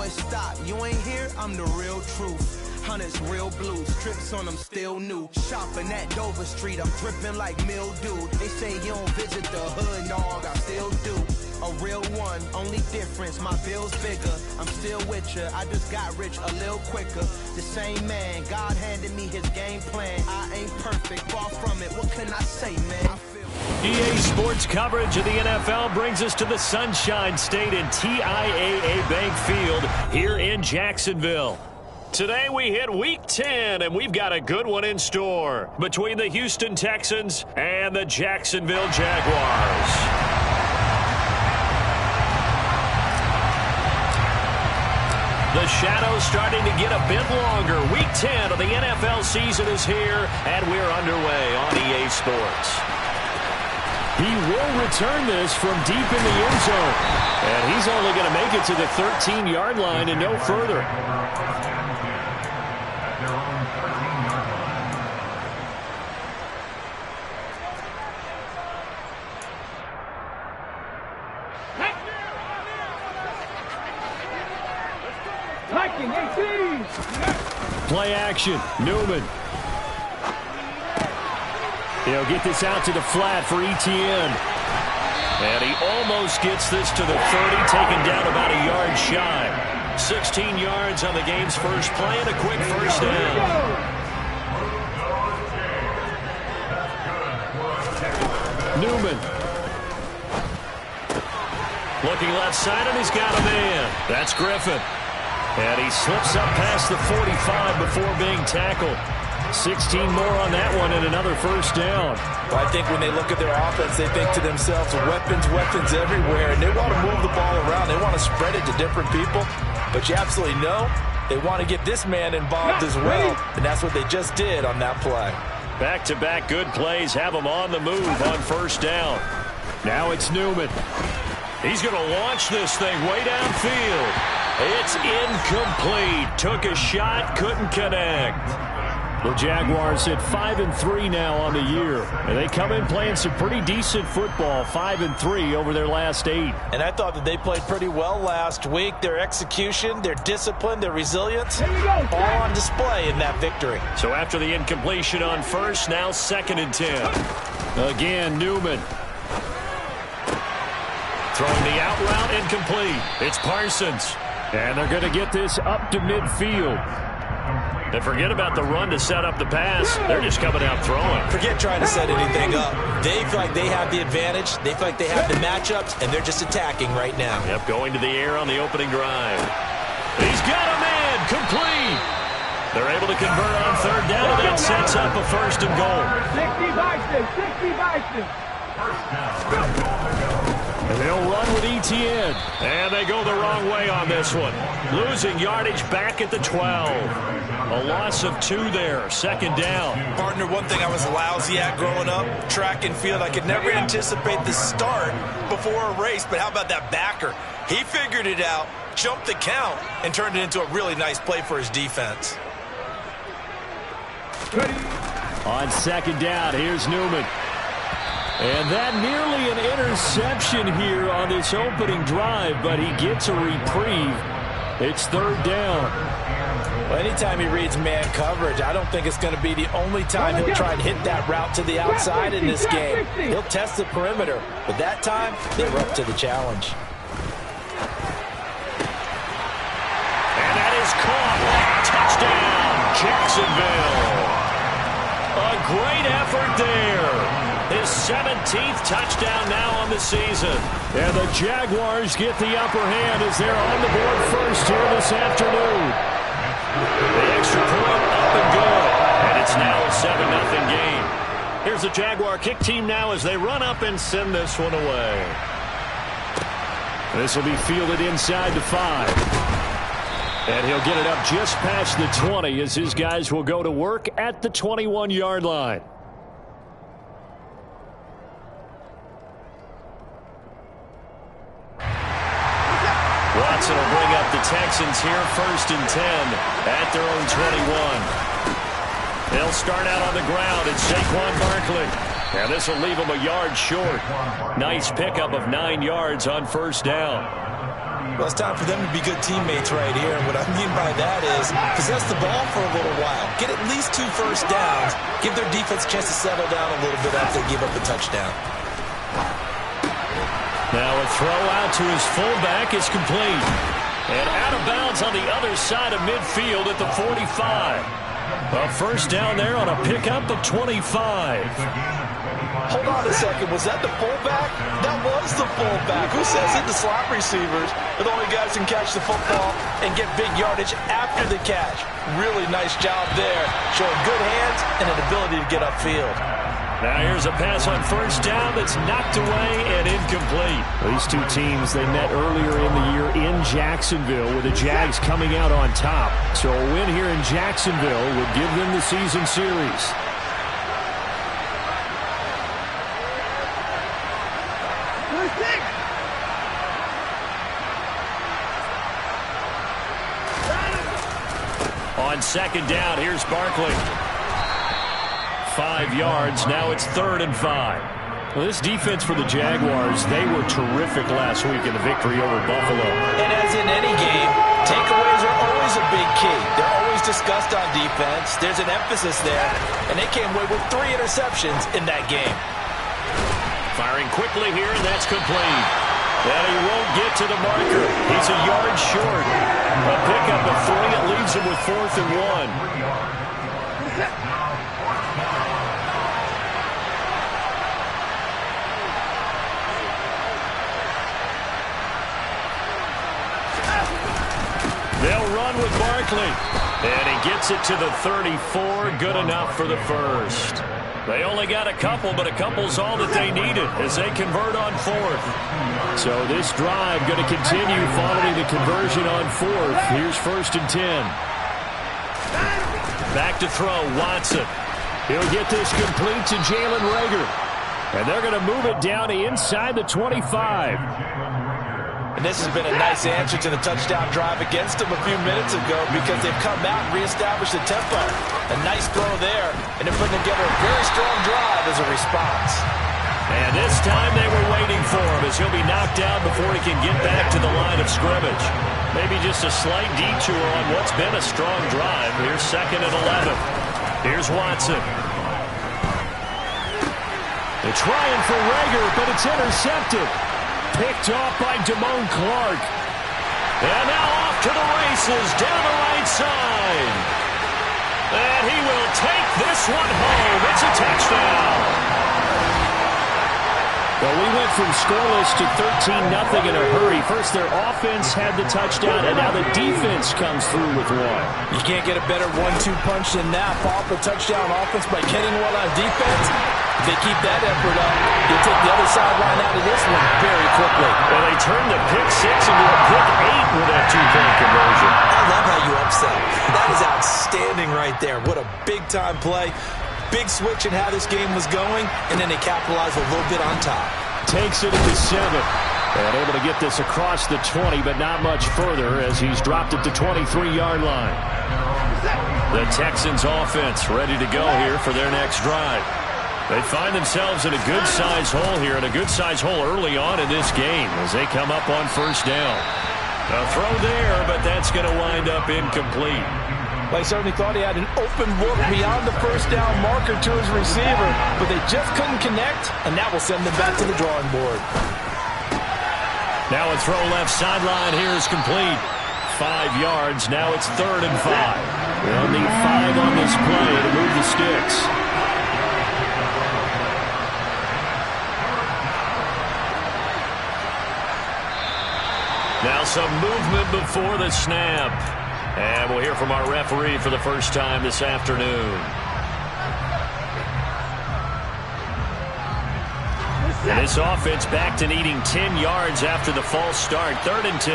going stop. You ain't here, I'm the real truth. Hunters, real blues, trips on them still new. Shopping at Dover Street, I'm dripping like mildew. They say you don't visit the hood, dog, I still do. A real one, only difference, my bill's bigger. I'm still with ya, I just got rich a little quicker. The same man, God handed me his game plan. I ain't perfect, far from it, what can I say, man? EA Sports coverage of the NFL brings us to the Sunshine State in TIAA Bank Field here in Jacksonville. Today we hit Week 10, and we've got a good one in store between the Houston Texans and the Jacksonville Jaguars. The shadow's starting to get a bit longer. Week 10 of the NFL season is here, and we're underway on EA Sports. He will return this from deep in the end zone, and he's only going to make it to the 13-yard line and no further. Play action, Newman. He'll get this out to the flat for ETN. And he almost gets this to the 30, taken down about a yard shy. 16 yards on the game's first play and a quick first down. Newman. Looking left side, and he's got a man. That's Griffin. And he slips up past the 45 before being tackled. 16 more on that one and another first down. Well, I think when they look at their offense, they think to themselves, weapons everywhere, and they want to move the ball around. They want to spread it to different people. But you absolutely know they want to get this man involved as well, and that's what they just did on that play. Back-to-back good plays have him on the move on first down. Now it's Newman. He's going to launch this thing way downfield. It's incomplete. Took a shot, couldn't connect. The Jaguars hit 5-3 now on the year. And they come in playing some pretty decent football, 5-3 over their last 8. And I thought that they played pretty well last week. Their execution, their discipline, their resilience, all on display in that victory. So after the incompletion on first, now 2nd and 10. Again, Newman. Throwing the out route incomplete. It's Parsons. And they're going to get this up to midfield. And forget about the run to set up the pass. They're just coming out throwing. Forget trying to set anything up. They feel like they have the advantage. They feel like they have the matchups, and they're just attacking right now. Yep, going to the air on the opening drive. He's got a man. Complete. They're able to convert on third down, and that sets up a 1st and goal. 60 Bison, 60 Bison. First down. And they'll run with ETN. And they go the wrong way on this one. Losing yardage back at the 12. A loss of 2 there. 2nd down. Partner, one thing I was lousy at growing up, track and field. I could never anticipate the start before a race. But how about that backer? He figured it out, jumped the count, and turned it into a really nice play for his defense. On 2nd down, here's Newman. And that nearly an interception here on this opening drive, but he gets a reprieve. It's 3rd down. Well, anytime he reads man coverage, I don't think it's going to be the only time he'll try and hit that route to the outside in this game. He'll test the perimeter, but that time, they were up to the challenge. And that is caught. Touchdown, Jacksonville. A great effort there. His 17th touchdown now on the season. And the Jaguars get the upper hand as they're on the board first here this afternoon. The extra point up and good. And it's now a 7-0 game. Here's the Jaguar kick team now as they run up and send this one away. This will be fielded inside the 5. And he'll get it up just past the 20 as his guys will go to work at the 21-yard line. Watson will bring up the Texans here, 1st and 10 at their own 21. They'll start out on the ground. It's Saquon Barkley. And this will leave him a yard short. Nice pickup of 9 yards on 1st down. Well, it's time for them to be good teammates right here. And what I mean by that is possess the ball for a little while. Get at least 2 first downs. Give their defense a chance to settle down a little bit after they give up a touchdown. Now a throw out to his fullback is complete. And out of bounds on the other side of midfield at the 45. A first down there on a pickup of 25. Hold on a second. Was that the fullback? That was the fullback. Who says it? The slot receivers are the only guys who can catch the football and get big yardage after the catch. Really nice job there. Showing good hands and an ability to get upfield. Now here's a pass on first down that's knocked away and incomplete. These two teams, they met earlier in the year in Jacksonville with the Jags coming out on top. So a win here in Jacksonville would give them the season series. On second down, here's Barkley. 5 yards. Now it's 3rd and 5. Well, this defense for the Jaguars, they were terrific last week in the victory over Buffalo. And as in any game, takeaways are always a big key. They're always discussed on defense. There's an emphasis there, and they came away with 3 interceptions in that game. Firing quickly here, and that's complete. And he won't get to the marker. He's a yard short. A pickup of 3. It leaves him with 4th and 1. They'll run with Barkley. And he gets it to the 34. Good enough for the first. They only got a couple, but a couple's all that they needed as they convert on 4th. So this drive going to continue following the conversion on 4th. Here's 1st and 10. Back to throw, Watson. He'll get this complete to Jalen Reagor. And they're going to move it down to inside the 25. And this has been a nice answer to the touchdown drive against them a few minutes ago because they've come out and reestablished the tempo. A nice throw there, and they're putting together a very strong drive as a response. And this time they were waiting for him as he'll be knocked down before he can get back to the line of scrimmage. Maybe just a slight detour on what's been a strong drive. Here's 2nd and 11. Here's Watson. They're trying for Reagor, but it's intercepted. Picked off by Damone Clark. And now off to the races down the right side. And he will take this one home. It's a touchdown. Well, we went from scoreless to 13-0 in a hurry. First, their offense had the touchdown, and now the defense comes through with one. You can't get a better 1-2 punch than that. Follow up a touchdown offense by getting one on defense. If they keep that effort up, you'll take the other sideline out of this one very quickly. Well, they turned the pick 6 into a pick 8 with that 2-point conversion. I love how you upset. That is outstanding right there. What a big-time play. Big switch in how this game was going, and then they capitalize a little bit on top. Takes it at the 7. And able to get this across the 20, but not much further as he's dropped it to 23-yard line. The Texans offense ready to go here for their next drive. They find themselves in a good-sized hole here, and a good-sized hole early on in this game as they come up on 1st down. A throw there, but that's going to wind up incomplete. Well, he certainly thought he had an open look beyond the 1st down marker to his receiver, but they just couldn't connect, and that will send them back to the drawing board. Now a throw left sideline here is complete. 5 yards. Now it's 3rd and 5. They'll need 5 on this play to move the sticks. Now some movement before the snap. And we'll hear from our referee for the first time this afternoon. And this offense back to needing 10 yards after the false start. 3rd and 10.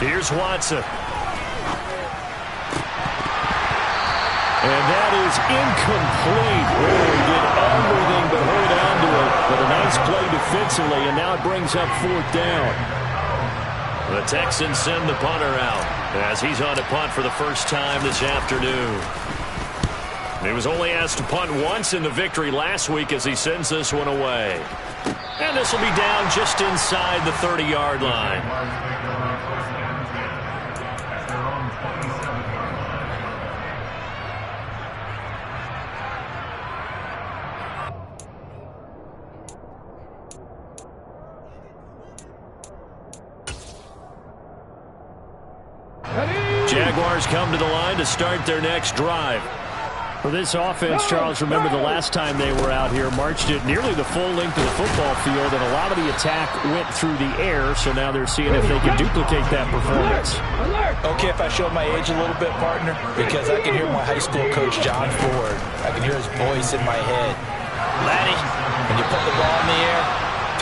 Here's Watson. And that is incomplete. Oh, he did everything but hold on to it. But a nice play defensively, and now it brings up 4th down. The Texans send the punter out as he's on to punt for the first time this afternoon. He was only asked to punt once in the victory last week as he sends this one away. And this will be down just inside the 30-yard line. Jaguars come to the line to start their next drive. For this offense, Charles, remember the last time they were out here, marched it nearly the full length of the football field, and a lot of the attack went through the air, so now they're seeing if they can duplicate that performance. Okay, if I show my age a little bit, partner, because I can hear my high school coach, John Ford. I can hear his voice in my head. Laddie, when you put the ball in the air,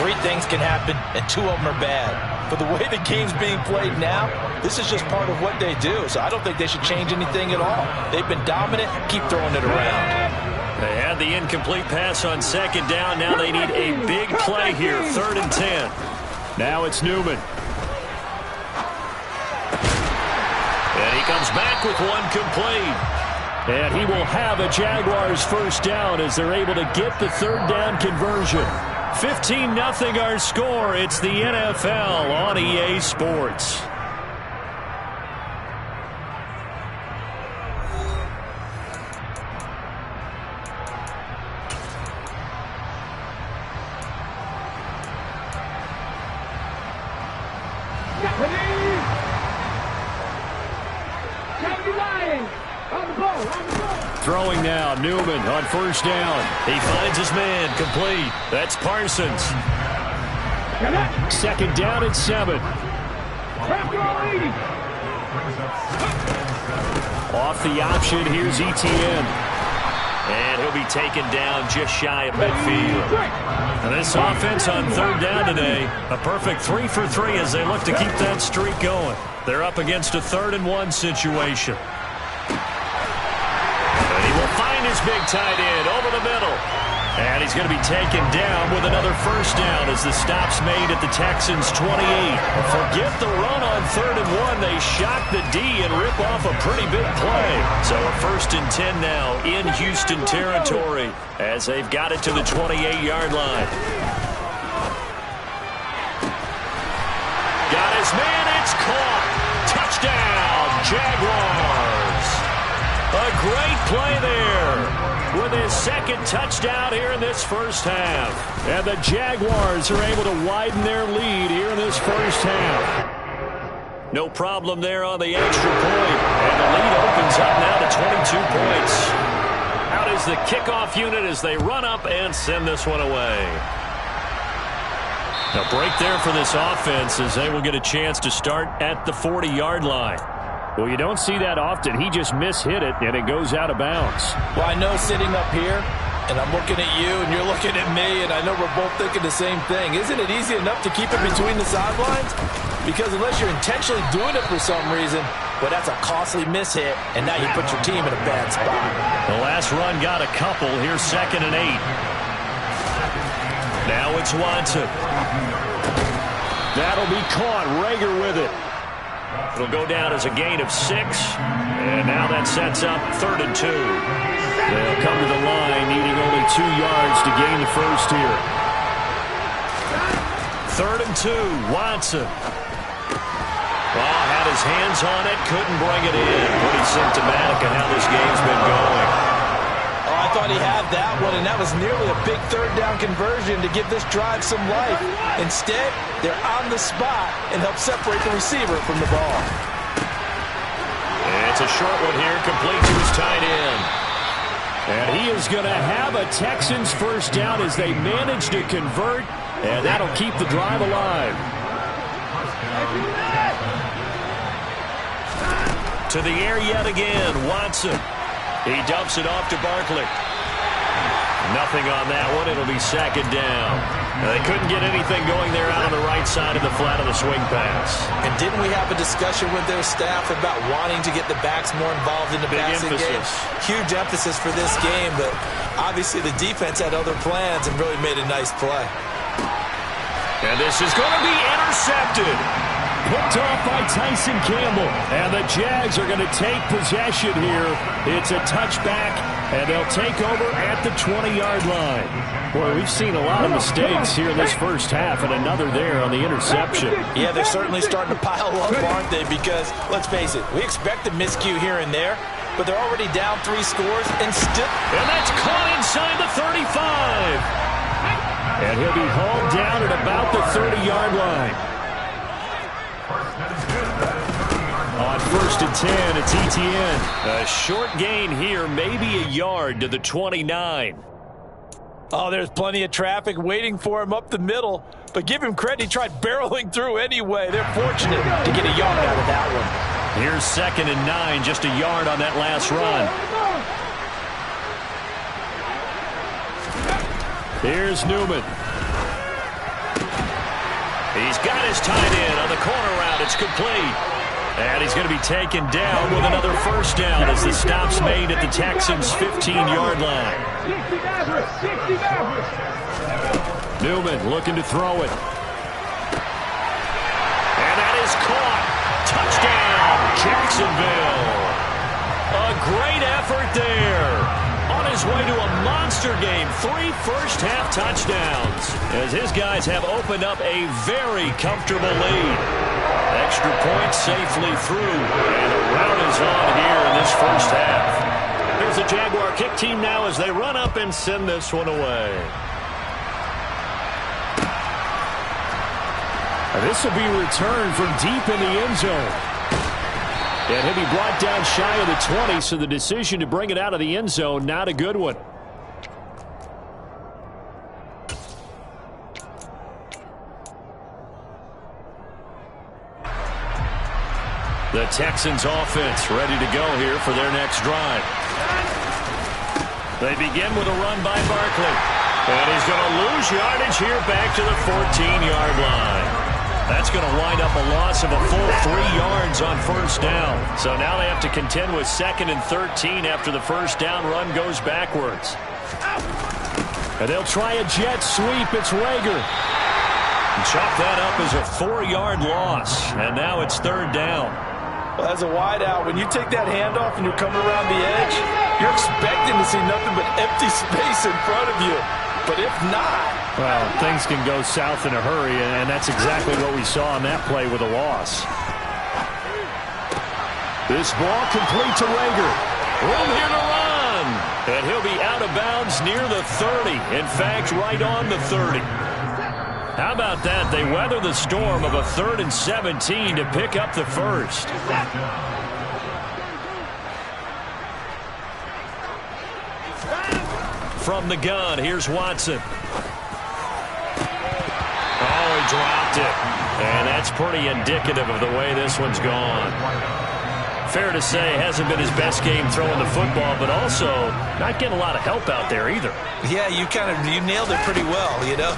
3 things can happen, and 2 of them are bad. But the way the game's being played now, this is just part of what they do. So I don't think they should change anything at all. They've been dominant. Keep throwing it around. They had the incomplete pass on 2nd down. Now they need a big play here, 3rd and 10. Now it's Newman. And he comes back with one complete. And he will have a Jaguars first down as they're able to get the 3rd down conversion. 15-0 our score. It's the NFL on EA Sports. Throwing now, Newman on 1st down. He finds his man, complete. That's Parsons. 2nd down and 7. Off the option, here's ETN. And he'll be taken down just shy of midfield. And this offense on 3rd down today, a perfect 3 for 3 as they look to keep that streak going. They're up against a 3rd and 1 situation. And he will find his big tight end over the middle. And he's going to be taken down with another first down as the stop's made at the Texans' 28. Forget the run on 3rd and 1. They shock the D and rip off a pretty big play. So a 1st and 10 now in Houston territory as they've got it to the 28-yard line. Got his man. It's caught. Touchdown, Jaguars. A great play there with his 2nd touchdown here in this first half. And the Jaguars are able to widen their lead here in this first half. No problem there on the extra point. And the lead opens up now to 22 points. Out is the kickoff unit as they run up and send this one away. A break there for this offense as they will get a chance to start at the 40-yard line. Well, you don't see that often. He just mishit it, and it goes out of bounds. Well, I know sitting up here, and I'm looking at you, and you're looking at me, and I know we're both thinking the same thing. Isn't it easy enough to keep it between the sidelines? Because unless you're intentionally doing it for some reason, well, that's a costly mishit, and now you put your team in a bad spot. The last run got a couple. Here's 2nd and 8. Now it's Watson. That'll be caught. Rager with it. It'll go down as a gain of 6. And now that sets up 3rd and 2. They'll come to the line needing only 2 yards to gain the first here. 3rd and 2. Watson. Well, had his hands on it. Couldn't bring it in. Pretty symptomatic of how this game's been going. Oh, I thought he had that one, and that was nearly a big 3rd down conversion to give this drive some life. Instead, they're on the spot and help separate the receiver from the ball. And it's a short one here, complete to his tight end. And he is going to have a Texans first down as they manage to convert, and that'll keep the drive alive. To the air yet again, Watson. He dumps it off to Barkley. Nothing on that one. It'll be 2nd down. They couldn't get anything going there out on the right side of the flat of the swing pass. And didn't we have a discussion with their staff about wanting to get the backs more involved in the passing game? Huge emphasis for this game, but obviously the defense had other plans and really made a nice play. And this is going to be intercepted. Picked off by Tyson Campbell. And the Jags are going to take possession here. It's a touchback And they'll take over at the 20-yard line. Boy, we've seen a lot of mistakes here in this first half, and another there on the interception. Yeah, they're certainly starting to pile up, aren't they? Because, let's face it, we expected miscue here and there, but they're already down 3 scores and still... And that's caught inside the 35. And he'll be hauled down at about the 30-yard line. On 1st and 10, it's ETN. A short gain here, maybe a yard to the 29. Oh, there's plenty of traffic waiting for him up the middle. But give him credit, he tried barreling through anyway. They're fortunate to get a yard out of that one. Here's 2nd and 9, just a yard on that last run. Here's Newman. He's got his tight end on the corner route. It's complete. And he's going to be taken down with another first down as the stop's made at the Texans' 15-yard line. Newman looking to throw it. And that is caught. Touchdown, Jacksonville. A great effort there. On his way to a monster game, 3 first-half touchdowns, as his guys have opened up a very comfortable lead. Extra point safely through, and the rout is on here in this first half. There's the Jaguar kick team now as they run up and send this one away. This will be returned from deep in the end zone. And he'll be brought down shy of the 20, so the decision to bring it out of the end zone, not a good one. The Texans offense ready to go here for their next drive. They begin with a run by Barkley. And he's going to lose yardage here back to the 14-yard line. That's going to wind up a loss of a full 3 yards on first down. So now they have to contend with 2nd and 13 after the first down run goes backwards. And they'll try a jet sweep. It's Rager. Chalk that up as a 4-yard loss. And now it's 3rd down. Well, as a wideout, when you take that handoff and you're coming around the edge, you're expecting to see nothing but empty space in front of you. But if not... Well, things can go south in a hurry, and that's exactly what we saw on that play with a loss. This ball complete to Rager. Room here to run. And he'll be out of bounds near the 30. In fact, right on the 30. How about that? They weather the storm of a 3rd and 17 to pick up the first. From the gun, here's Watson. Oh, he dropped it. And that's pretty indicative of the way this one's gone. Fair to say, hasn't been his best game throwing the football, but also not getting a lot of help out there either. Yeah, you nailed it pretty well, you know.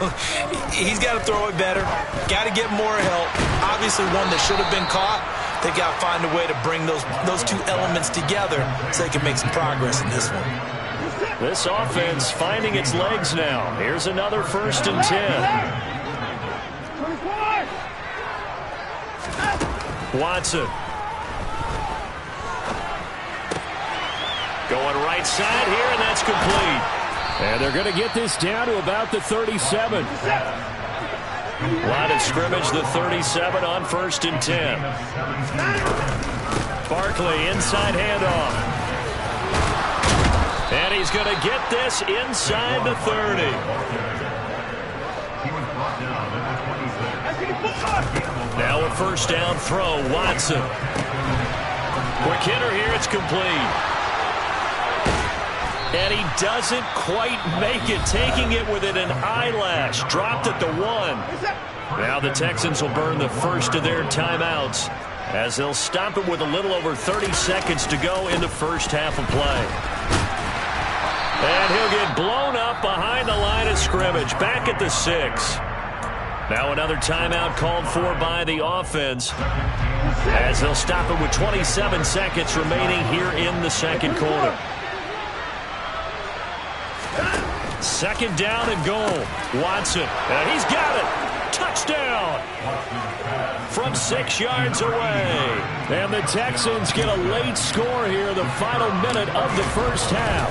He's got to throw it better. Got to get more help. Obviously one that should have been caught. They got to find a way to bring those 2 elements together so they can make some progress in this one. This offense finding its legs now. Here's another 1st and 10. Watson. Going right side here, and that's complete. And they're going to get this down to about the 37. Line of scrimmage, the 37 on 1st and 10. Barkley, inside handoff. And he's going to get this inside the 30. Now a first down throw, Watson. Quick hitter here, it's complete. And he doesn't quite make it, taking it within an eyelash. Dropped at the 1. Now the Texans will burn the first of their timeouts as they'll stop it with a little over 30 seconds to go in the first half of play. And he'll get blown up behind the line of scrimmage, back at the 6. Now another timeout called for by the offense as they'll stop it with 27 seconds remaining here in the second quarter. 2nd down and goal. Watson. And he's got it. Touchdown. From 6 yards away. And the Texans get a late score here, the final minute of the first half.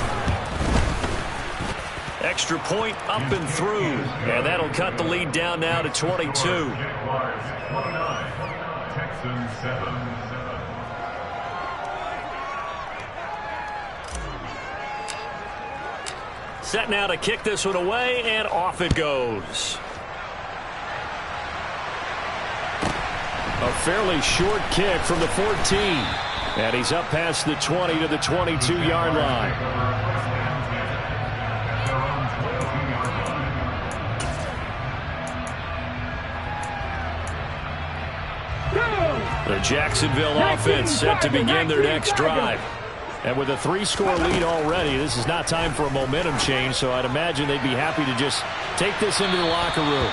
Extra point up and through. And that'll cut the lead down now to 22. Texans 7. Set now to kick this one away, and off it goes. A fairly short kick from the 14. And he's up past the 20 to the 22-yard line. The Jacksonville offense set to begin their next drive. And with a 3-score lead already, this is not time for a momentum change, so I'd imagine they'd be happy to just take this into the locker room.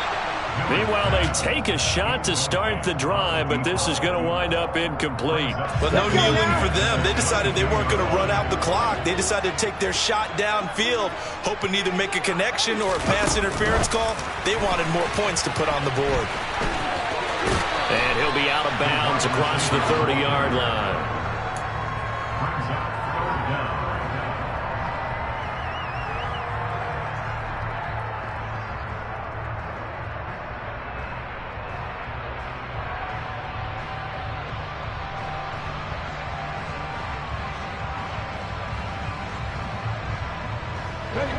Meanwhile, they take a shot to start the drive, but this is going to wind up incomplete. But no kneeling for them. They decided they weren't going to run out the clock. They decided to take their shot downfield, hoping to either make a connection or a pass interference call. They wanted more points to put on the board. And he'll be out of bounds across the 30-yard line.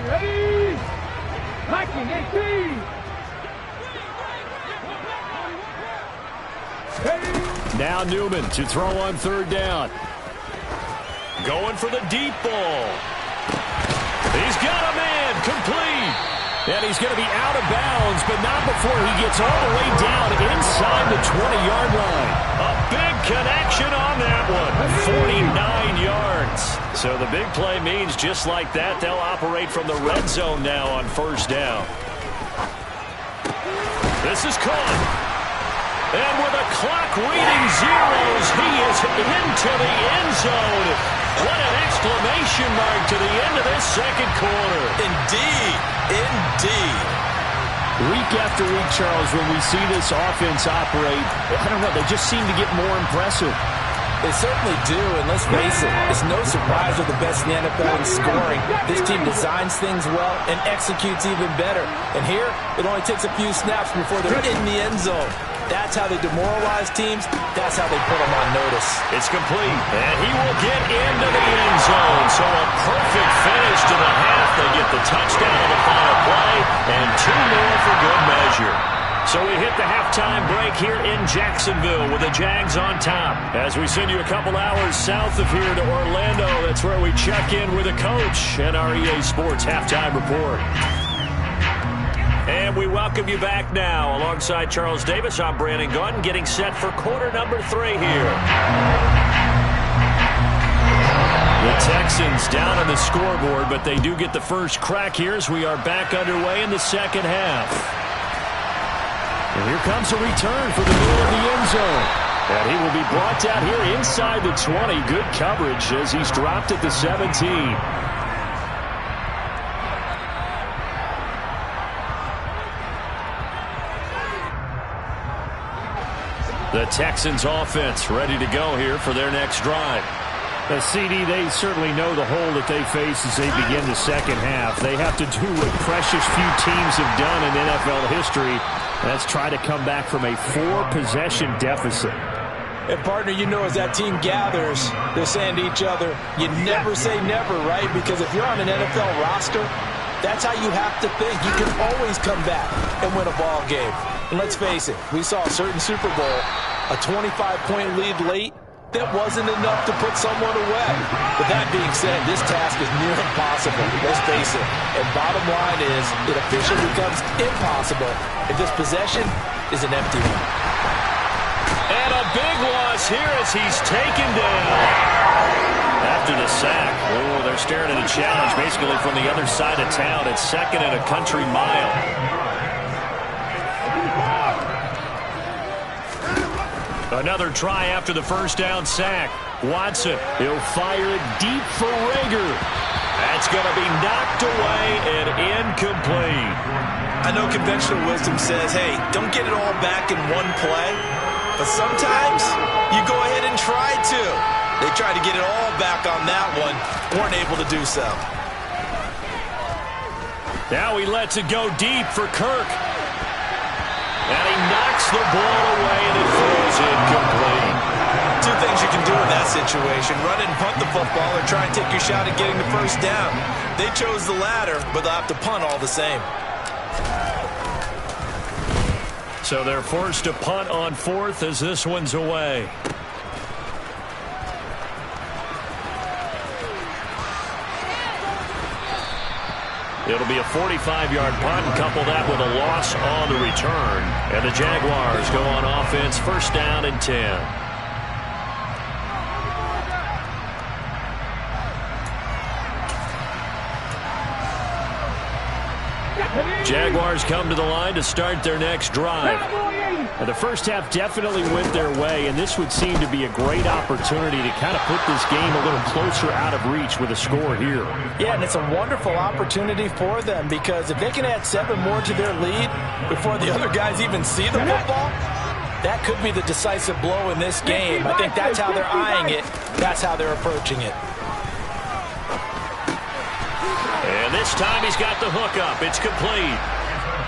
Ready? 1918. Now Newman to throw on third down. Going for the deep ball. He's got a man complete. And he's going to be out of bounds, but not before he gets all the way down inside the 20-yard line. A big connection on that one. 49 yards. So the big play means just like that, they'll operate from the red zone now on first down. This is caught. And with a clock reading zeros, he is into the end zone. What an exclamation mark to the end of this second quarter. Indeed. Indeed. Week after week, Charles, when we see this offense operate, I don't know, they just seem to get more impressive. They certainly do, and let's face it, it's no surprise they're the best in the NFL in scoring. This team designs things well and executes even better. And here, it only takes a few snaps before they're in the end zone. That's how they demoralize teams. That's how they put them on notice. It's complete, and he will get into the end zone. So a perfect finish to the half. They get the touchdown on the final play, and 2 more for good measure. So we hit the halftime break here in Jacksonville with the Jags on top. As we send you a couple hours south of here to Orlando, that's where we check in with the coach and our EA Sports halftime report. And we welcome you back now. Alongside Charles Davis, I'm Brandon Gaudin, getting set for quarter number 3 here. The Texans down on the scoreboard, but they do get the first crack here as we are back underway in the second half. And here comes a return for the middle of the end zone. And he will be brought down here inside the 20. Good coverage as he's dropped at the 17. The Texans offense ready to go here for their next drive. CD, they certainly know the hole that they face as they begin the second half. They have to do what precious few teams have done in NFL history. That's try to come back from a 4-possession deficit. And, partner, you know as that team gathers, they're saying to each other, you never say never, right? Because if you're on an NFL roster, that's how you have to think. You can always come back and win a ball game. And let's face it, we saw a certain Super Bowl, a 25-point lead late, that wasn't enough to put someone away. But that being said, this task is near impossible. Let's face it. And bottom line is, it officially becomes impossible if this possession is an empty one. And a big loss here as he's taken down. After the sack, oh, they're staring at a challenge basically from the other side of town. It's 2nd and a country mile. Another try after the first down sack. Watson, he'll fire it deep for Rager. That's going to be knocked away and incomplete. I know conventional wisdom says, hey, don't get it all back in one play. But sometimes you go ahead and try to. They tried to get it all back on that one, weren't able to do so. Now he lets it go deep for Kirk. And he knocks the ball away, and it falls incomplete. Two things you can do in that situation: run it and punt the football, or try and take your shot at getting the first down. They chose the latter, but they'll have to punt all the same. So they're forced to punt on fourth as this one's away. It'll be a 45-yard punt, and couple that with a loss on the return. And the Jaguars go on offense, first down and 10. Jaguars come to the line to start their next drive. Now, the first half definitely went their way, and this would seem to be a great opportunity to kind of put this game a little closer out of reach with a score here. Yeah, and it's a wonderful opportunity for them, because if they can add 7 more to their lead before the other guys even see the football, that could be the decisive blow in this game. I think that's how they're eyeing it. That's how they're approaching it. And this time he's got the hookup. It's complete.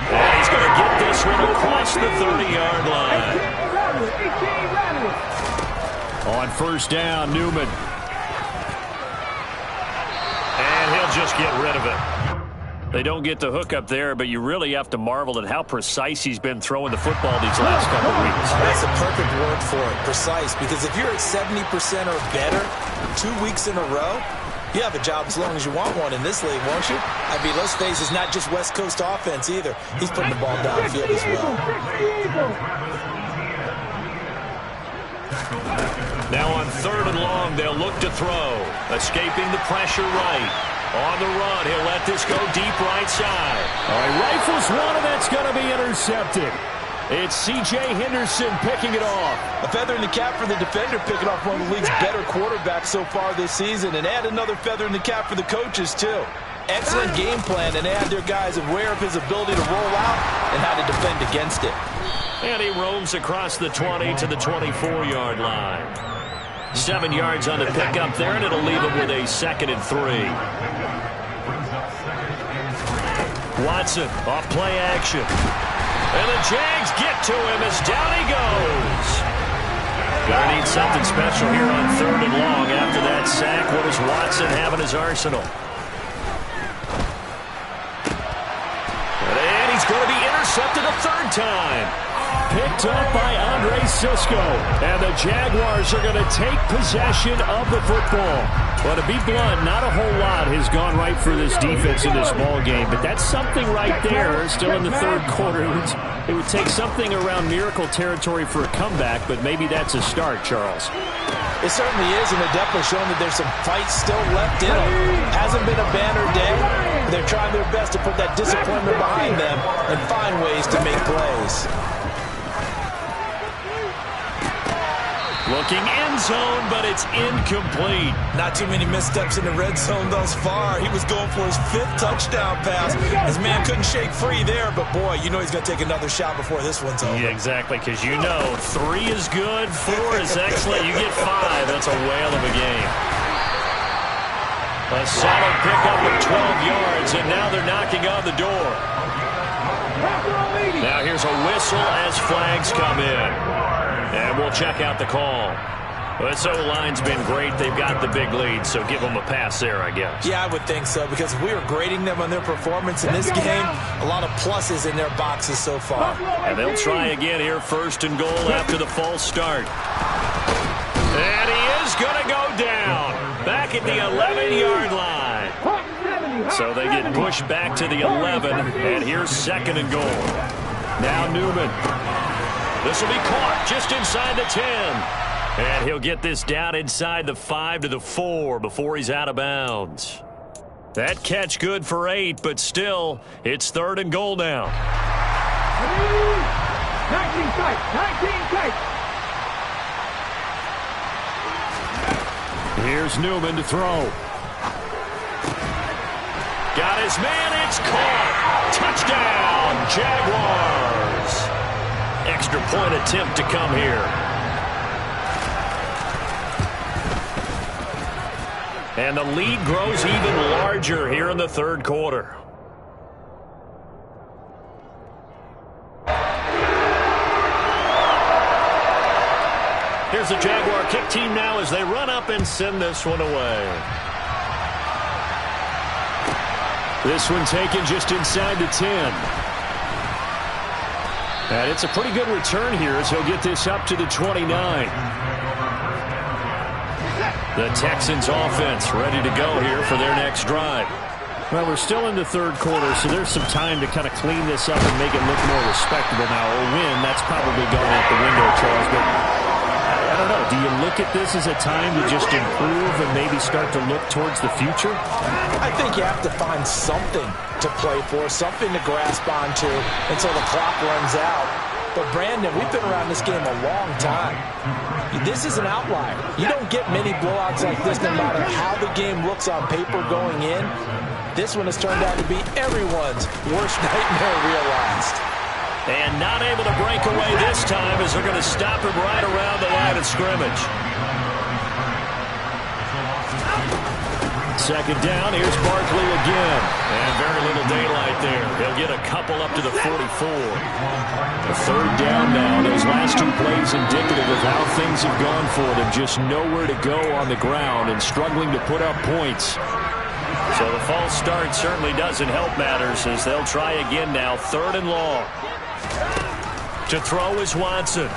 And he's going to get this one across the 30-yard line. On first down, Newman. And he'll just get rid of it. They don't get the hookup there, but you really have to marvel at how precise he's been throwing the football these last couple of weeks. That's a perfect word for it, precise, because if you're at 70% or better 2 weeks in a row, you have a job as long as you want one in this league, won't you? I mean, let's face it, it's not just West Coast offense either. He's putting the ball downfield as well. Now on third and long, they'll look to throw. Escaping the pressure right. On the run, he'll let this go deep right side. All right, rifles one, and that's going to be intercepted. It's C.J. Henderson picking it off. A feather in the cap for the defender, picking off one of the league's better quarterbacks so far this season. And add another feather in the cap for the coaches, too. Excellent game plan, and they had their guys aware of his ability to roll out and how to defend against it. And he roams across the 20 to the 24-yard line. 7 yards on the pickup there, and it'll leave him with a 2nd and 3. Watson off play action. And the Jags get to him as down he goes. Gonna need something special here on third and long after that sack. What does Watson have in his arsenal? And he's going to be intercepted a third time. Picked up by Andre Sisco. And the Jaguars are going to take possession of the football. Well, to be blunt, not a whole lot has gone right for this defense in this ball game, but that's something right there. Still in the third quarter. It would take something around miracle territory for a comeback, but maybe that's a start, Charles. It certainly is, and they're definitely showing that there's some fight still left in them. Hasn't been a banner day, but they're trying their best to put that disappointment behind them and find ways to make plays. Looking end zone, but it's incomplete. Not too many missteps in the red zone thus far. He was going for his 5th touchdown pass. His man couldn't shake free there, but boy, you know he's going to take another shot before this one's over. Yeah, exactly, because you know 3 is good, 4 is excellent. You get 5, that's a whale of a game. A solid pickup of 12 yards, and now they're knocking on the door. Now here's a whistle as flags come in. And we'll check out the call. Well, this O-line's been great. They've got the big lead, so give them a pass there, I guess. Yeah, I would think so, because if we were grading them on their performance in this game, a lot of pluses in their boxes so far. And they'll try again here, first and goal after the false start. And he is going to go down. Back at the 11-yard line. So they get pushed back to the 11, and here's 2nd and goal. Now Newman. This will be caught just inside the 10. And he'll get this down inside the 5 to the 4 before he's out of bounds. That catch good for 8, but still, it's 3rd and goal now. 19 tight. Here's Newman to throw. Got his man, it's caught. Touchdown, Jaguars. Extra point attempt to come here. And the lead grows even larger here in the third quarter. here's the Jaguar kick team now as they run up and send this one away. This one taken just inside the 10. And it's a pretty good return here as he'll get this up to the 29. The Texans offense ready to go here for their next drive. Well, we're still in the third quarter, so there's some time to kind of clean this up and make it look more respectable now. A win, that's probably gone out the window, Charles. But I don't know. Do you look at this as a time to just improve and maybe start to look towards the future? I think you have to find something to play for, something to grasp onto until the clock runs out. But, Brandon, we've been around this game a long time. This is an outlier. You don't get many blowouts like this no matter how the game looks on paper going in. This one has turned out to be everyone's worst nightmare realized. And not able to break away this time as they're going to stop him right around the line of scrimmage. Second down, here's Barkley again. And very little daylight there. He'll get a couple up to the 44. A third down now. Those last two plays indicative of how things have gone for them. Just nowhere to go on the ground and struggling to put up points. So the false start certainly doesn't help matters as they'll try again now. Third and long. To throw is Watson.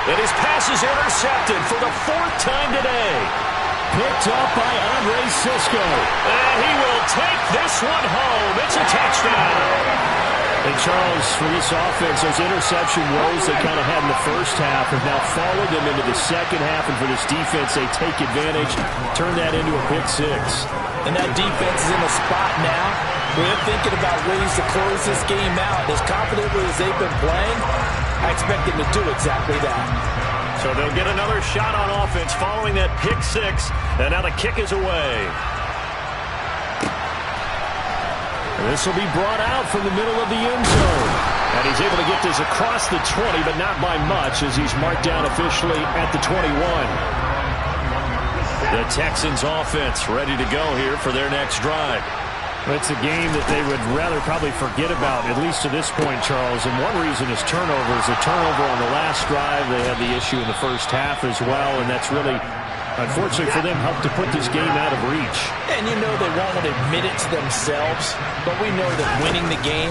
And his pass is intercepted for the fourth time today. Picked up by Andre Cisco. And he will take this one home. It's a touchdown. And, Charles, for this offense, those interception woes they kind of had in the first half have now followed them into the second half. And for this defense, they take advantage, turn that into a pick six. And that defense is in a spot now where they're thinking about ways to close this game out. As confidently as they've been playing, I expect them to do exactly that. So they'll get another shot on offense following that pick six. And now the kick is away. And this will be brought out from the middle of the end zone. And he's able to get this across the 20, but not by much as he's marked down officially at the 21. The Texans offense ready to go here for their next drive. It's a game that they would rather probably forget about, at least to this point, Charles. And one reason is turnovers. A turnover on the last drive. They had the issue in the first half as well, and that's really, unfortunately for them, helped to put this game out of reach. And you know they won't admit it to themselves, but we know that winning the game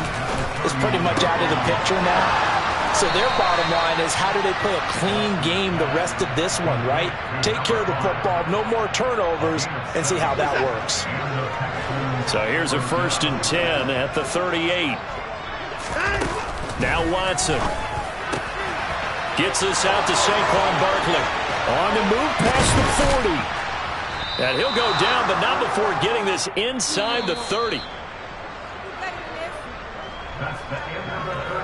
is pretty much out of the picture now. So their bottom line is, how do they play a clean game the rest of this one, right? Take care of the football, no more turnovers, and see how that works. So here's a 1st and 10 at the 38. Now Watson gets this out to Saquon Barkley. On the move past the 40. And he'll go down, but not before getting this inside the 30.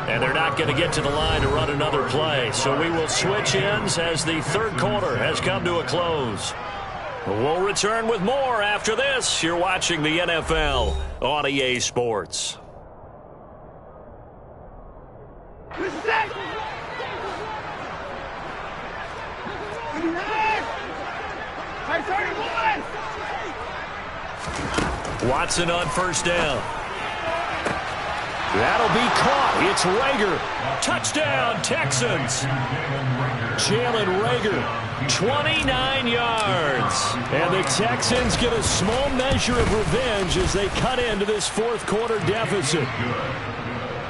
And they're not going to get to the line to run another play. So we will switch ends as the third quarter has come to a close. We'll return with more after this. You're watching the NFL on EA Sports. Watson on first down. That'll be caught. It's Rager. Touchdown, Texans. Jalen Rager, 29 yards. And the Texans get a small measure of revenge as they cut into this fourth quarter deficit.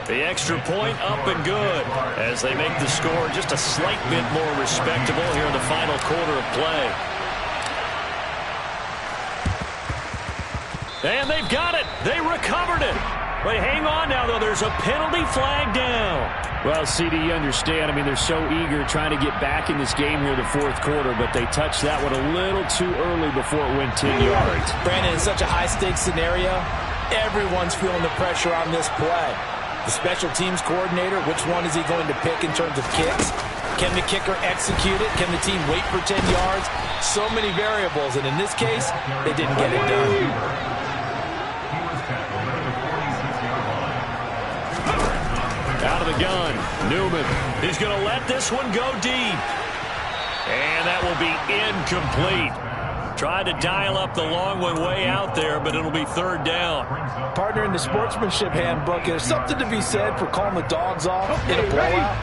The extra point up and good as they make the score just a slight bit more respectable here in the final quarter of play. And they've got it. They recovered it. But hang on now, though. There's a penalty flag down. Well, CD, you understand. I mean, they're so eager trying to get back in this game here in the fourth quarter, but they touched that one a little too early before it went 10 yards. Brandon, in such a high-stakes scenario, everyone's feeling the pressure on this play. The special teams coordinator, which one is he going to pick in terms of kicks? Can the kicker execute it? Can the team wait for 10 yards? So many variables, and in this case, they didn't get it done. Out of the gun, Newman. He's going to let this one go deep. And that will be incomplete. Tried to dial up the long one way out there, but it'll be third down. Partner, in the sportsmanship handbook, there's something to be said for calling the dogs off in a blowout.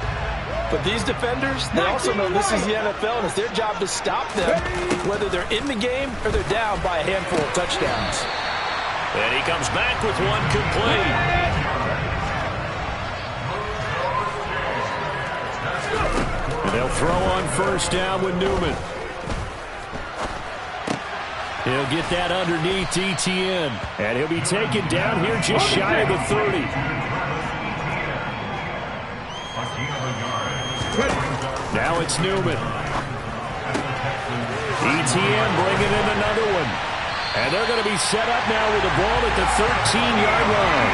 But these defenders, they also know this is the NFL, and it's their job to stop them, whether they're in the game or they're down by a handful of touchdowns. And he comes back with one complete. And they'll throw on first down with Newman. He'll get that underneath ETN. And he'll be taken down here just shy of the 30. Now it's Newman. ETN bringing in another one. And they're going to be set up now with the ball at the 13-yard line.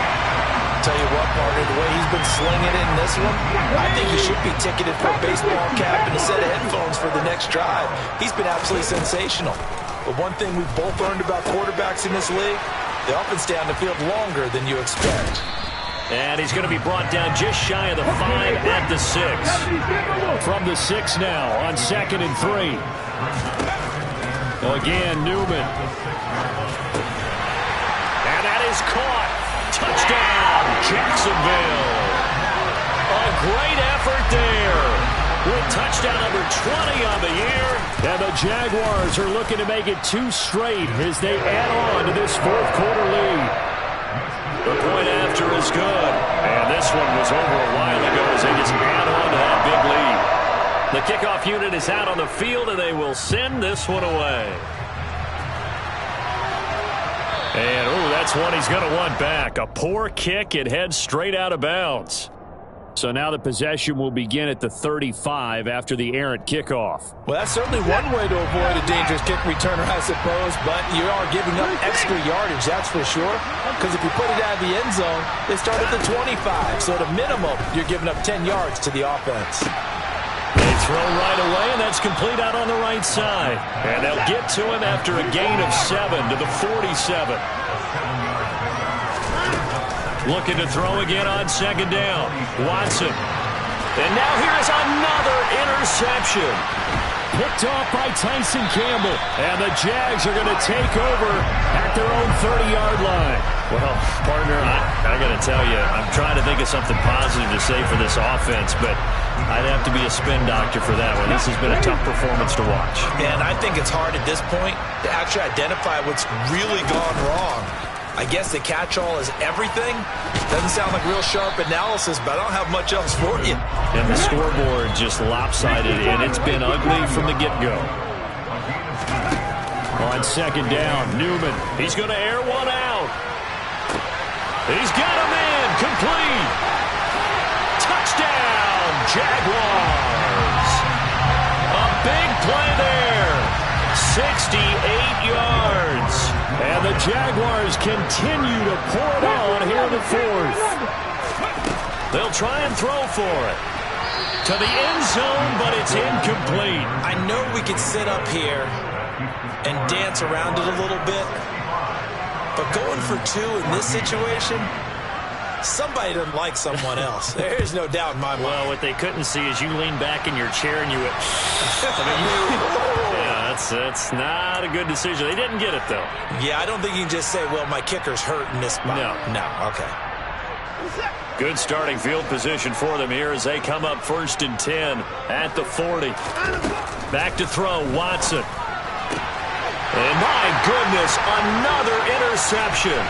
Tell you what, partner, the way he's been slinging it in this one, I think he should be ticketed for a baseball cap and a set of headphones for the next drive. He's been absolutely sensational. But one thing we've both learned about quarterbacks in this league, they often stay on the field longer than you expect. And he's going to be brought down just shy of the 5 at the 6. From the 6 now on 2nd and 3. Again, Newman. And that is caught. Touchdown, Jacksonville. A great effort there. With touchdown number 20 on the year. And the Jaguars are looking to make it 2 straight as they add on to this 4th quarter lead. The point after is good. And this one was over a while ago as they just add on to that big lead. The kickoff unit is out on the field, and they will send this one away. And, that's one he's going to want back. A poor kick. It heads straight out of bounds. So now the possession will begin at the 35 after the errant kickoff. Well, that's certainly one way to avoid a dangerous kick returner, I suppose, but you are giving up extra yardage, that's for sure. Because if you put it out of the end zone, they start at the 25. So at a minimum, you're giving up 10 yards to the offense. They throw right away, and that's complete out on the right side. And they'll get to him after a gain of 7 to the 47. Looking to throw again on 2nd down. Watson. And now here's another interception. Picked off by Tyson Campbell. And the Jags are going to take over at their own 30-yard line. Well, partner, I got to tell you, I'm trying to think of something positive to say for this offense, but I'd have to be a spin doctor for that one. This has been a tough performance to watch. And I think it's hard at this point to actually identify what's really gone wrong. I guess the catch-all is everything. Doesn't sound like real sharp analysis, but I don't have much else for you. And the scoreboard just lopsided, and it's been ugly from the get-go. On 2nd down, Newman. He's going to air one out. He's got a man complete. Touchdown, Jaguars. A big play there. 68 yards. And the Jaguars continue to pour it on here in the 4th. They'll try and throw for it. To the end zone, but it's incomplete. I know we could sit up here and dance around it a little bit, but going for 2 in this situation, somebody doesn't like someone else. There's no doubt in my mind. Well, what they couldn't see is you lean back in your chair and you went, that's not a good decision. They didn't get it, though. Yeah, I don't think you can just say, well, my kicker's hurt in this spot. No, okay. Good starting field position for them here as they come up 1st and 10 at the 40. Back to throw, Watson. And my goodness, another interception.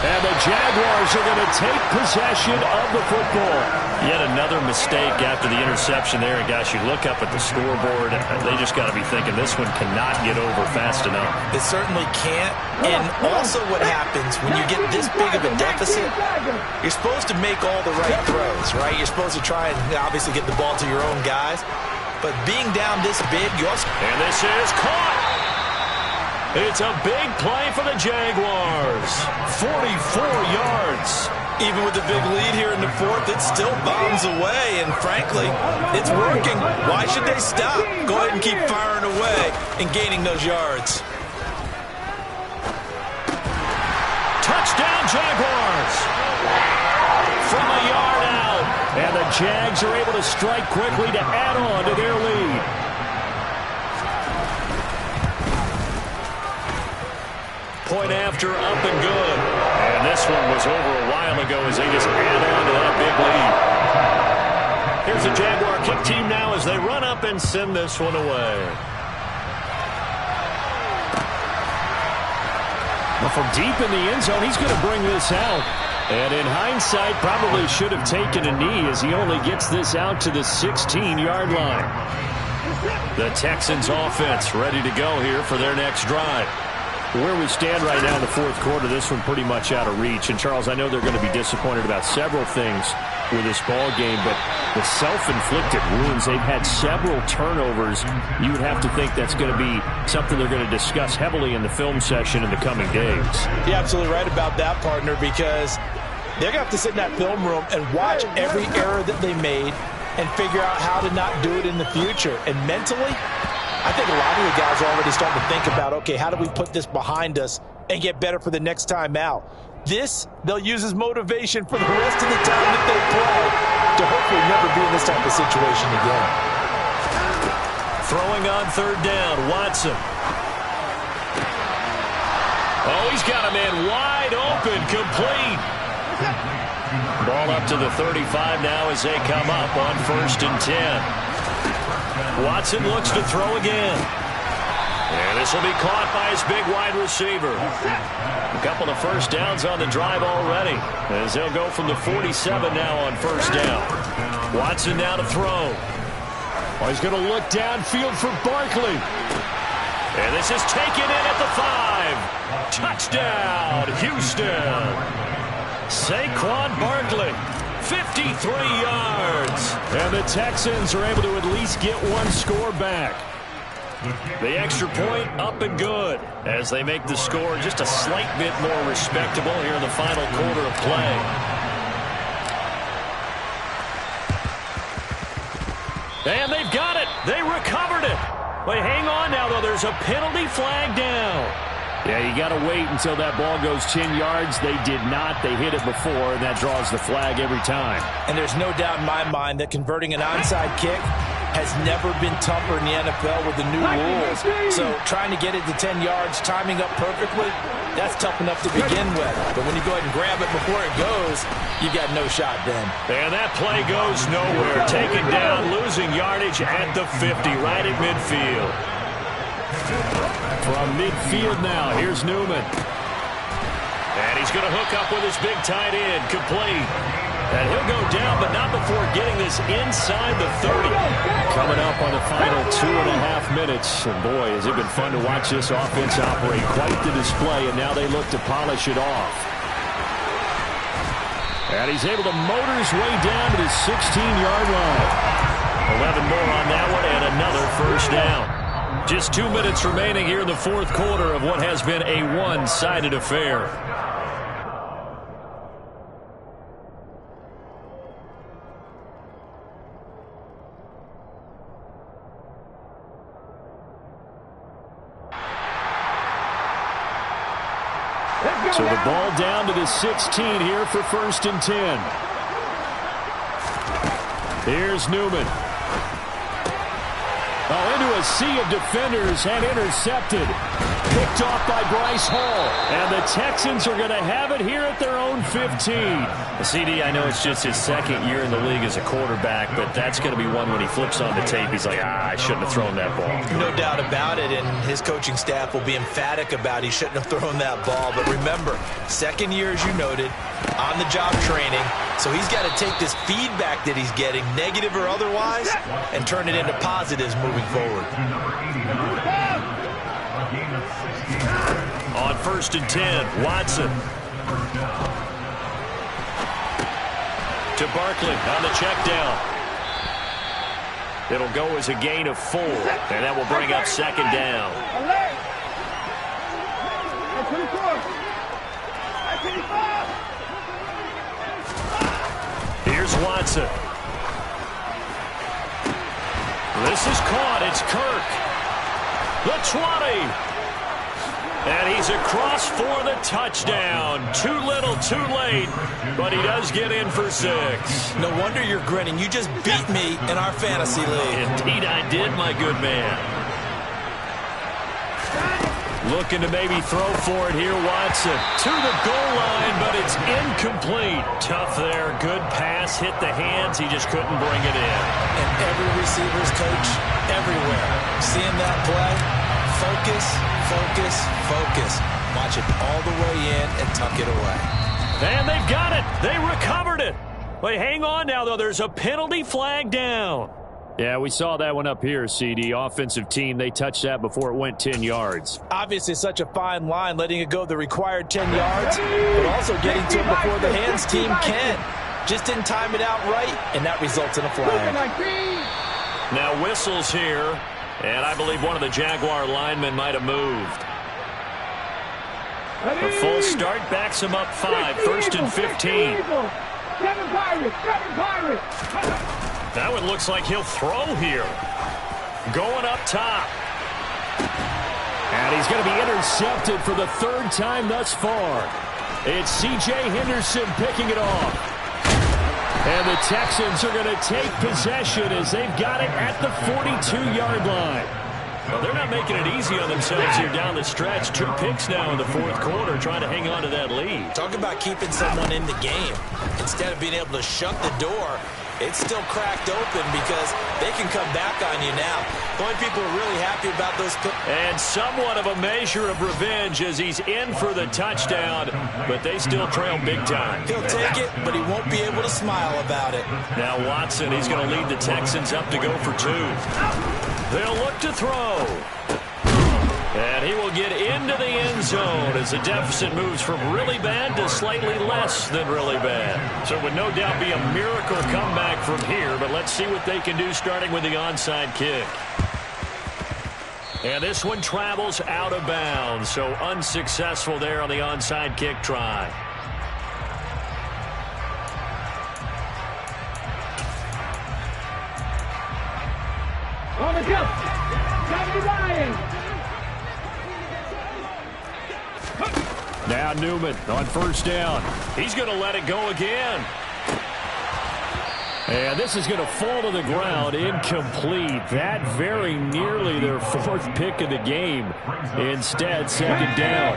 And the Jaguars are going to take possession of the football. Yet another mistake after the interception there. And, gosh, you look up at the scoreboard, they just got to be thinking this one cannot get over fast enough. It certainly can't. And also what happens when you get this big of a deficit, you're supposed to make all the right throws, right? You're supposed to try and obviously get the ball to your own guys. But being down this big, you also... And this is caught. It's a big play for the Jaguars. 44 yards. Even with the big lead here in the 4th, it still bombs away. And frankly, it's working. Why should they stop? Go ahead and keep firing away and gaining those yards. Touchdown, Jaguars. From a yard out. And the Jags are able to strike quickly to add on to their lead. Point after, up and good. And this one was over a while ago as they just add on to that big lead. the Jaguar kick team now as they run up and send this one away. Well, from deep in the end zone, he's going to bring this out. And in hindsight, probably should have taken a knee as he only gets this out to the 16-yard line. The Texans offense ready to go here for their next drive. Where we stand right now in the fourth quarter, this one pretty much out of reach. And, Charles, I know they're going to be disappointed about several things with this ball game, but the self-inflicted wounds, they've had several turnovers. You would have to think that's going to be something they're going to discuss heavily in the film session in the coming days. You're absolutely right about that, partner, because they're going to have to sit in that film room and watch every error that they made and figure out how to not do it in the future. And mentally, I think a lot of the guys are already starting to think about, okay, how do we put this behind us and get better for the next time out? This, they'll use as motivation for the rest of the time that they play to hopefully never be in this type of situation again. Throwing on third down, Watson. Oh, he's got a man wide open, complete. Ball up to the 35 now as they come up on 1st and 10. Watson looks to throw again. And this will be caught by his big wide receiver. A couple of first downs on the drive already, as they'll go from the 47 now on 1st down. Watson now to throw. Oh, he's going to look downfield for Barkley. And this is taken in at the 5. Touchdown, Houston. Saquon Barkley, 53 yards. And the Texans are able to at least get one score back. The extra point up and good as they make the score just a slight bit more respectable here in the final quarter of play. And they've got it. They recovered it. But hang on now, though. There's a penalty flag down. Yeah, you got to wait until that ball goes 10 yards. They did not. They hit it before, and that draws the flag every time. And there's no doubt in my mind that converting an onside kick has never been tougher in the NFL with the new rules. So trying to get it to 10 yards, timing up perfectly, that's tough enough to begin with. But when you go ahead and grab it before it goes, you got no shot then. And that play goes nowhere. Taken down, losing yardage at the 50, right at midfield. From midfield now, here's Newman. And he's going to hook up with his big tight end, complete. And he'll go down, but not before getting this inside the 30. Coming up on the final 2.5 minutes. And boy, has it been fun to watch this offense operate. Quite the display, and now they look to polish it off. And he's able to motor his way down to the 16-yard line. 11 more on that one, and another first down. Just 2 minutes remaining here in the fourth quarter of what has been a one-sided affair. So the ball down to the 16 here for 1st and 10. Here's Newman. Oh, into a sea of defenders and intercepted. Picked off by Bryce Hall. And the Texans are going to have it here at their own 15. CD, I know it's just his second year in the league as a quarterback, but that's going to be one when he flips on the tape. He's like, I shouldn't have thrown that ball. No doubt about it, and his coaching staff will be emphatic about he shouldn't have thrown that ball. But remember, second year, as you noted, on-the-job training. So he's got to take this feedback that he's getting, negative or otherwise, and turn it into positives moving forward. On 1st and 10, Watson. To Barkley on the check down. It'll go as a gain of 4, and that will bring up 2nd down. Here's Watson. This is caught. It's Kirk. The 20. And he's across for the touchdown. Too little, too late. But he does get in for 6. No wonder you're grinning. You just beat me in our fantasy league. Indeed I did, my good man. Looking to maybe throw for it here, Watson. To the goal line, but it's incomplete. Tough there. Good pass. Hit the hands. He just couldn't bring it in. And every receiver's coach everywhere. Seeing that play, focus, focus, focus. Watch it all the way in and tuck it away. And they've got it. They recovered it. Wait, hang on now, though. There's a penalty flag down. Yeah, we saw that one up here, CD. Offensive team, they touched that before it went 10 yards. Obviously, such a fine line, letting it go the required 10 yards, but also getting to it before the hands team can. Just didn't time it out right, and that results in a flag. Now whistles here, and I believe one of the Jaguar linemen might have moved. A full start backs him up 5, 1st and 15. That one looks like he'll throw here. Going up top. And he's going to be intercepted for the 3rd time thus far. It's C.J. Henderson picking it off. And the Texans are going to take possession as they've got it at the 42-yard line. Well, they're not making it easy on themselves here down the stretch. 2 picks now in the 4th quarter, trying to hang on to that lead. Talk about keeping someone in the game. Instead of being able to shut the door, it's still cracked open because they can come back on you now. The only people are really happy about those. And somewhat of a measure of revenge as he's in for the touchdown, but they still trail big time. He'll take it, but he won't be able to smile about it. Now Watson, he's going to lead the Texans up to go for 2. They'll look to throw. And he will get into the end zone as the deficit moves from really bad to slightly less than really bad. So it would no doubt be a miracle comeback from here, but let's see what they can do starting with the onside kick. And this one travels out of bounds, so unsuccessful there on the onside kick try. On the jump. Johnny Ryan. Now Newman on 1st down. He's going to let it go again. And this is going to fall to the ground, incomplete. That very nearly their 4th pick of the game. Instead, 2nd down.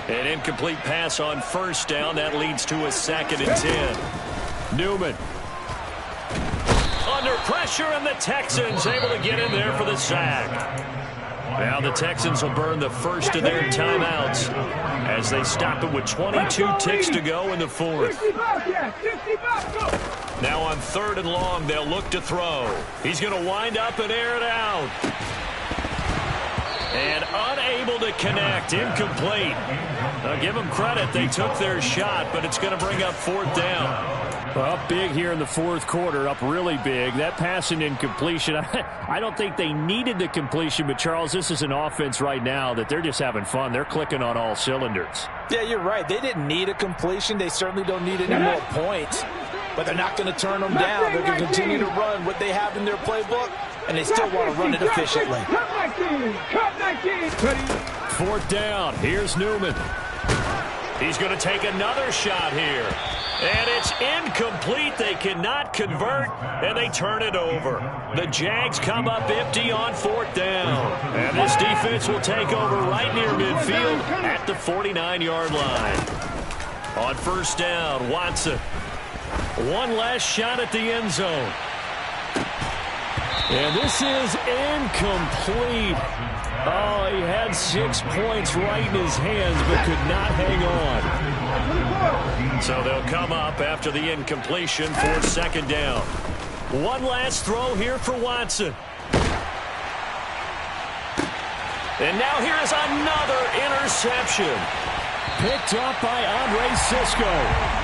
An incomplete pass on 1st down. That leads to a 2nd and 10. Newman. Under pressure, and the Texans able to get in there for the sack. Now the Texans will burn the 1st of their timeouts as they stop it with 22 ticks to go in the 4th. Now on 3rd and long, they'll look to throw. He's going to wind up and air it out. And unable to connect, incomplete. Now give them credit, they took their shot, but it's going to bring up 4th down. Up big here in the 4th quarter, up really big. That passing incompletion, I don't think they needed the completion, but Charles, this is an offense right now that they're just having fun. They're clicking on all cylinders. Yeah, you're right. They didn't need a completion. They certainly don't need any more points, but they're not going to turn them down. They're going to continue to run what they have in their playbook, and they still want to run it efficiently. 4th down. Here's Newman. He's going to take another shot here. And it's incomplete. They cannot convert, and they turn it over. The Jags come up empty on 4th down. And this defense will take over right near midfield at the 49-yard line. On 1st down, Watson. One last shot at the end zone. And this is incomplete. Oh, he had 6 points right in his hands, but could not hang on. So they'll come up after the incompletion for 2nd down. One last throw here for Watson. And now here's another interception. Picked up by Andre Sisco.